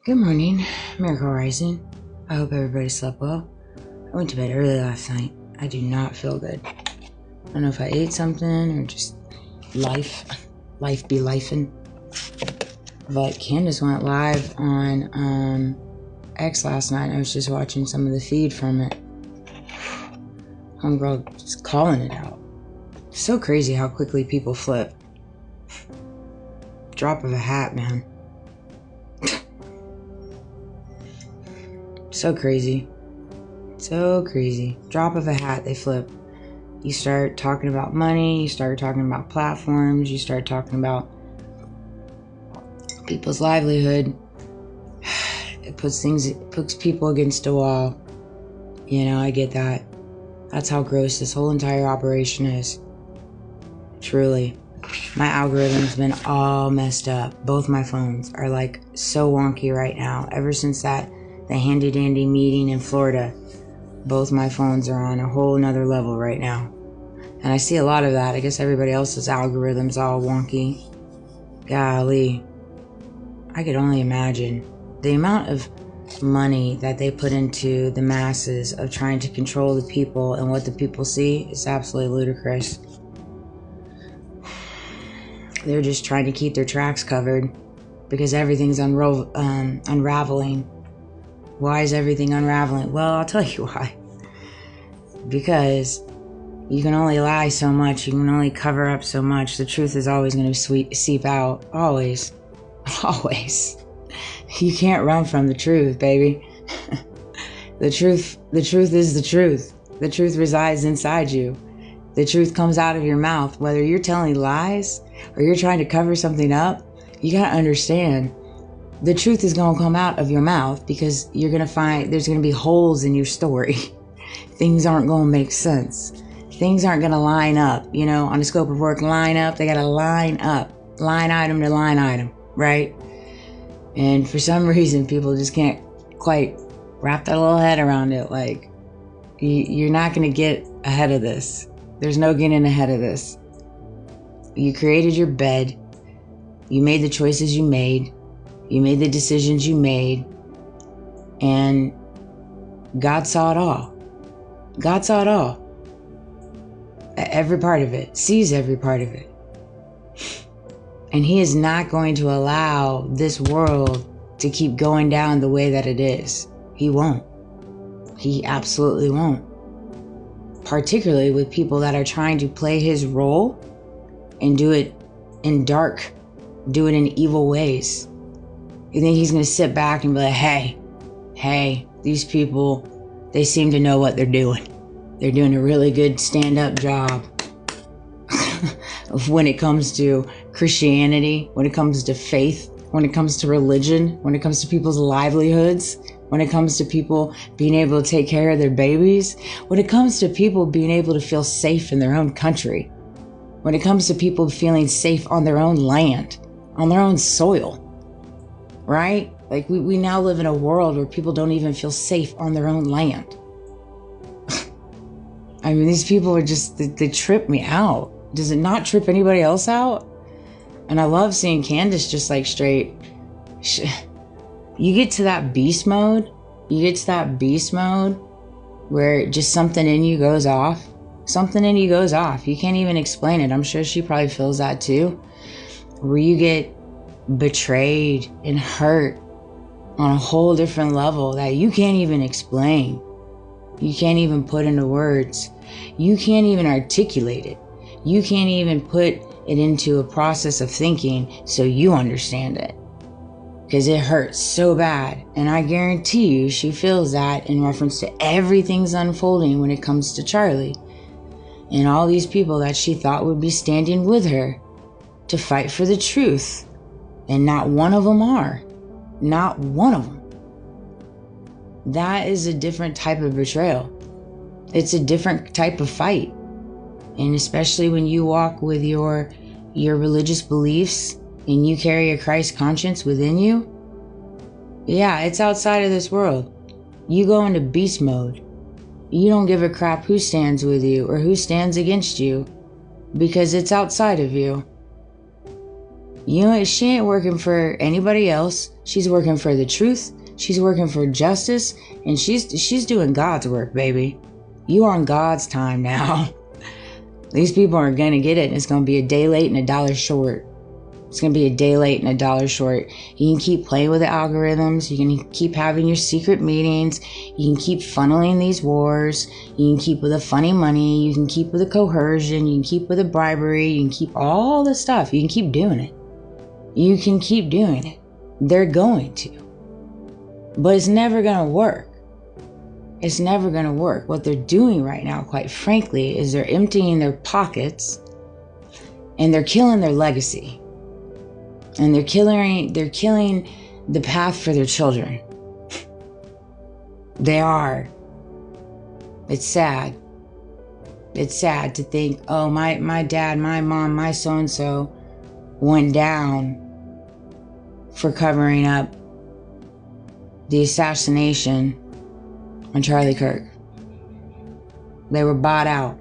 Good morning, Miracle Rising. I hope everybody slept well. I went to bed early last night. I do not feel good. I don't know if I ate something or just life be lifing. But Candace went live on X last night. I was just watching some of the feed from it. Homegirl just calling it out. So crazy how quickly people flip. Drop of a hat, man. So crazy. So crazy. Drop of a hat, they flip. You start talking about money, you start talking about platforms, you start talking about people's livelihood. It puts people against a wall. You know, I get that. That's how gross this whole entire operation is. Truly. My algorithm's been all messed up. Both my phones are like so wonky right now. Ever since the handy dandy meeting in Florida, both my phones are on a whole nother level right now. And I see a lot of that. I guess everybody else's algorithm's all wonky. Golly. I could only imagine the amount of money that they put into the masses of trying to control the people and what the people see is absolutely ludicrous. They're just trying to keep their tracks covered because everything's unraveling. Why is everything unraveling? Well, I'll tell you why. Because you can only lie so much. You can only cover up so much. The truth is always going to seep out. Always. Always. You can't run from the truth, baby. The truth is the truth. The truth resides inside you. The truth comes out of your mouth. Whether you're telling lies or you're trying to cover something up, you got to understand the truth is going to come out of your mouth because you're going to find there's going to be holes in your story. Things aren't going to make sense. Things aren't going to line up. You know, on the scope of work, line up. They got to line up. Line item to line item, right? And for some reason, people just can't quite wrap their little head around it. Like, you're not going to get ahead of this. There's no getting ahead of this. You created your bed. You made the choices you made. You made the decisions you made. And God saw it all. God saw it all. Every part of it. Sees every part of it. And He is not going to allow this world to keep going down the way that it is. He won't. He absolutely won't. Particularly with people that are trying to play His role and do it in dark, do it in evil ways. You think He's going to sit back and be like, hey, these people, they seem to know what they're doing. They're doing a really good stand-up job when it comes to Christianity, when it comes to faith, when it comes to religion, when it comes to people's livelihoods, when it comes to people being able to take care of their babies, when it comes to people being able to feel safe in their own country, when it comes to people feeling safe on their own land, on their own soil, right? Like we now live in a world where people don't even feel safe on their own land. I mean, these people are just, they trip me out. Does it not trip anybody else out? And I love seeing Candace just like straight. You get to that beast mode. You get to that beast mode where just something in you goes off. Something in you goes off. You can't even explain it. I'm sure she probably feels that too. Where you get betrayed and hurt on a whole different level that you can't even explain. You can't even put into words. You can't even articulate it. You can't even put it into a process of thinking so you understand it. Because it hurts so bad. And I guarantee you she feels that in reference to everything's unfolding when it comes to Charlie. And all these people that she thought would be standing with her to fight for the truth. And not one of them are. Not one of them. That is a different type of betrayal. It's a different type of fight. And especially when you walk with your religious beliefs and you carry a Christ conscience within you, yeah, it's outside of this world. You go into beast mode. You don't give a crap who stands with you or who stands against you because it's outside of you. You know, she ain't working for anybody else. She's working for the truth. She's working for justice, and she's doing God's work, baby. You are on God's time now. These people are gonna get it, and it's gonna be a day late and a dollar short. It's going to be a day late and a dollar short. You can keep playing with the algorithms. You can keep having your secret meetings. You can keep funneling these wars. You can keep with the funny money. You can keep with the coercion. You can keep with the bribery. You can keep all the stuff. You can keep doing it. You can keep doing it. They're going to. But it's never going to work. It's never going to work. What they're doing right now, quite frankly, is they're emptying their pockets and they're killing their legacy. And they're killing the path for their children. They are. It's sad. It's sad to think, oh, my dad, my mom, my so-and-so went down for covering up the assassination on Charlie Kirk. They were bought out.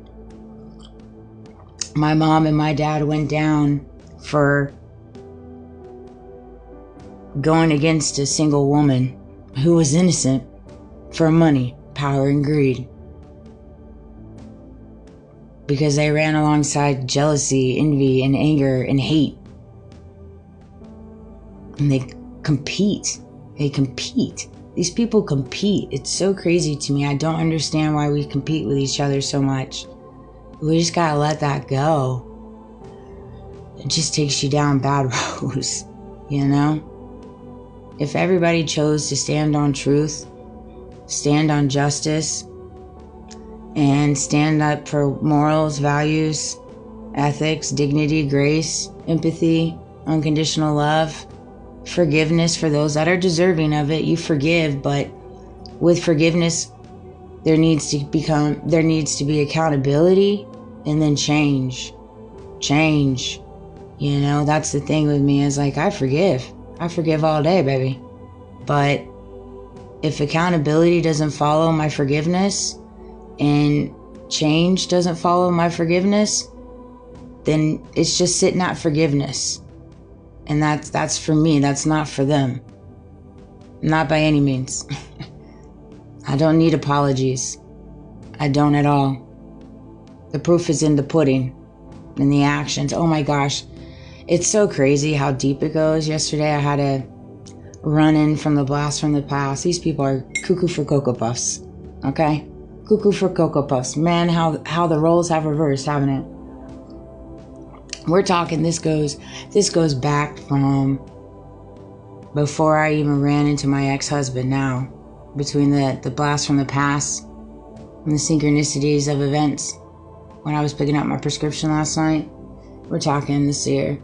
My mom and my dad went down for going against a single woman who was innocent for money, power, and greed. Because they ran alongside jealousy, envy, and anger, and hate. And they compete. They compete. These people compete. It's so crazy to me. I don't understand why we compete with each other so much. We just gotta let that go. It just takes you down bad roads, you know? If everybody chose to stand on truth, stand on justice, and stand up for morals, values, ethics, dignity, grace, empathy, unconditional love, forgiveness for those that are deserving of it, you forgive, but with forgiveness, there needs to be accountability and then change. Change. You know, that's the thing with me, is like, I forgive all day, baby. But if accountability doesn't follow my forgiveness and change doesn't follow my forgiveness, then it's just sitting at forgiveness. And that's for me. That's not for them. Not by any means. I don't need apologies. I don't at all. The proof is in the pudding, in the actions. Oh my gosh. It's so crazy how deep it goes. Yesterday I had a run in from the blast from the past. These people are cuckoo for Cocoa Puffs. Okay? Cuckoo for Cocoa Puffs. Man, how the roles have reversed, haven't it? We're talking, this goes back from before I even ran into my ex-husband now. Between the blast from the past and the synchronicities of events. When I was picking up my prescription last night, we're talking this year.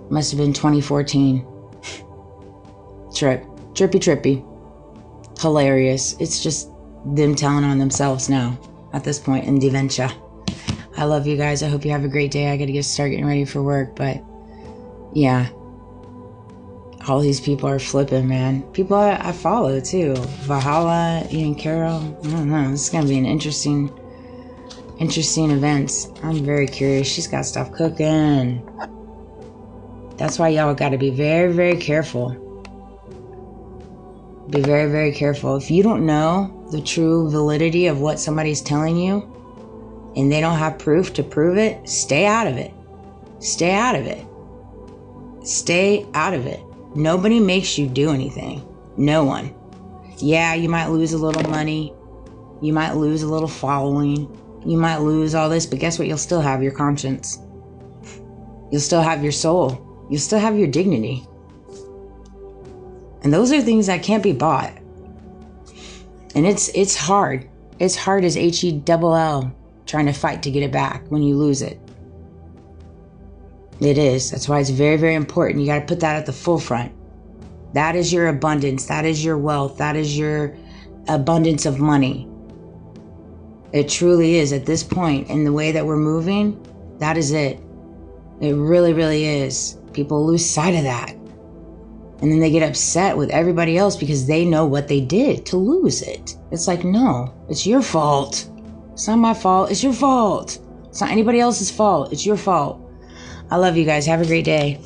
Must have been 2014. Trippy. Hilarious. It's just them telling on themselves now at this point in dementia. I love you guys. I hope you have a great day. I gotta start getting ready for work, but yeah. All these people are flipping, man. People I follow too. Valhalla, Ian Carroll. I don't know. This is gonna be an interesting event. I'm very curious. She's got stuff cooking. That's why y'all gotta be very, very careful. Be very, very careful. If you don't know the true validity of what somebody's telling you, and they don't have proof to prove it, stay out of it. Stay out of it. Stay out of it. Nobody makes you do anything. No one. Yeah, you might lose a little money. You might lose a little following. You might lose all this, but guess what? You'll still have your conscience. You'll still have your soul. You'll still have your dignity. And those are things that can't be bought. And it's hard. It's hard as HELL trying to fight to get it back when you lose it. It is. That's why it's very, very important. You got to put that at the forefront. That is your abundance. That is your wealth. That is your abundance of money. It truly is at this point in the way that we're moving. That is it. It really, really is. People lose sight of that. And then they get upset with everybody else because they know what they did to lose it. It's like, no, it's your fault. It's not my fault. It's your fault. It's not anybody else's fault. It's your fault. I love you guys. Have a great day.